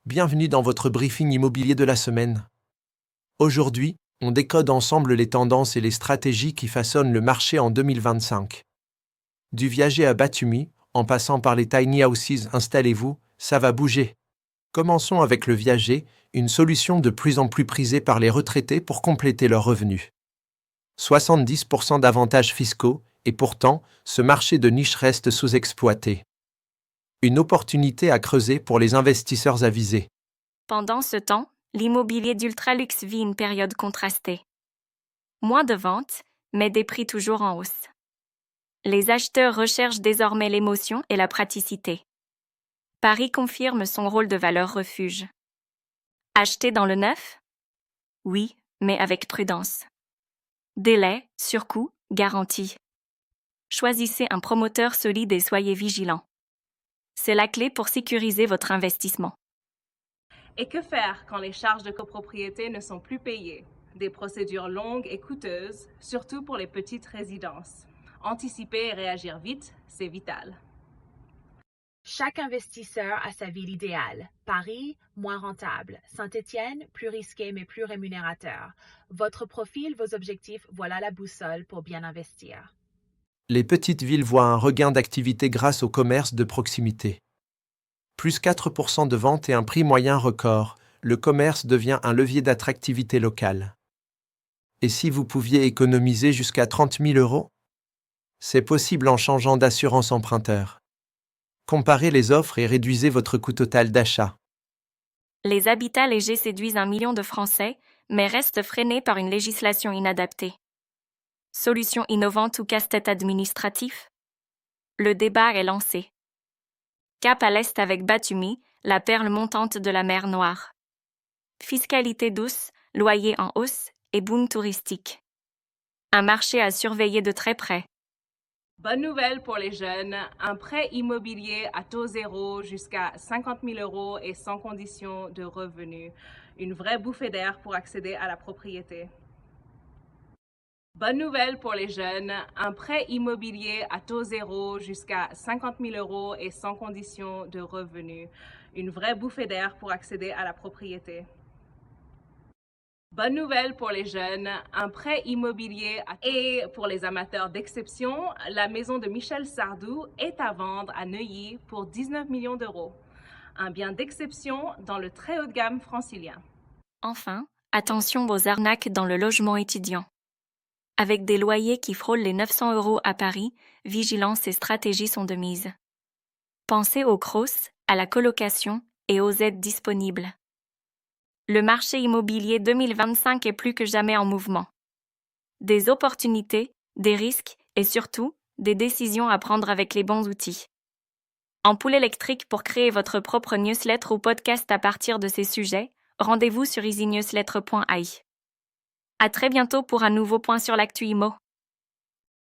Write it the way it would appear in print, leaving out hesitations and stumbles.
Bienvenue dans votre briefing immobilier de la semaine. Aujourd'hui, on décode ensemble les tendances et les stratégies qui façonnent le marché en 2025. Du Viager à Batumi, en passant par les tiny houses, installez-vous, ça va bouger. Commençons avec le Viager, une solution de plus en plus prisée par les retraités pour compléter leurs revenus. 70% d'avantages fiscaux, et pourtant, ce marché de niche reste sous-exploité. Une opportunité à creuser pour les investisseurs avisés. Pendant ce temps, l'immobilier d'ultraluxe vit une période contrastée. Moins de ventes, mais des prix toujours en hausse. Les acheteurs recherchent désormais l'émotion et la praticité. Paris confirme son rôle de valeur refuge. Acheter dans le neuf? Oui, mais avec prudence. Délai, surcoût, garantie. Choisissez un promoteur solide et soyez vigilant. C'est la clé pour sécuriser votre investissement. Et que faire quand les charges de copropriété ne sont plus payées? Des procédures longues et coûteuses, surtout pour les petites résidences. Anticiper et réagir vite, c'est vital. Chaque investisseur a sa ville idéale. Paris, moins rentable. Saint-Étienne, plus risqué mais plus rémunérateur. Votre profil, vos objectifs, voilà la boussole pour bien investir. Les petites villes voient un regain d'activité grâce au commerce de proximité. Plus 4% de ventes et un prix moyen record, le commerce devient un levier d'attractivité locale. Et si vous pouviez économiser jusqu'à 30 000 €? C'est possible en changeant d'assurance emprunteur. Comparez les offres et réduisez votre coût total d'achat. Les habitats légers séduisent 1 million de Français, mais restent freinés par une législation inadaptée. Solution innovante ou casse-tête administratif? Le débat est lancé. Cap à l'est avec Batumi, la perle montante de la mer Noire. Fiscalité douce, loyer en hausse et boom touristique. Un marché à surveiller de très près. Bonne nouvelle pour les jeunes, un prêt immobilier à taux zéro jusqu'à 50 000 € et sans condition de revenu. Une vraie bouffée d'air pour accéder à la propriété. Bonne nouvelle pour les jeunes, un prêt immobilier à taux zéro jusqu'à 50 000 € et sans condition de revenu. Une vraie bouffée d'air pour accéder à la propriété. Bonne nouvelle pour les jeunes, un prêt immobilier et pour les amateurs d'exception, la maison de Michel Sardou est à vendre à Neuilly pour 19 millions d'euros. Un bien d'exception dans le très haut de gamme francilien. Enfin, attention aux arnaques dans le logement étudiant. Avec des loyers qui frôlent les 900 € à Paris, vigilance et stratégie sont de mise. Pensez aux CROS, à la colocation et aux aides disponibles. Le marché immobilier 2025 est plus que jamais en mouvement. Des opportunités, des risques et surtout, des décisions à prendre avec les bons outils. Ampoule électrique pour créer votre propre newsletter ou podcast à partir de ces sujets, rendez-vous sur easynewsletter.ai. À très bientôt pour un nouveau point sur l'actu IMO.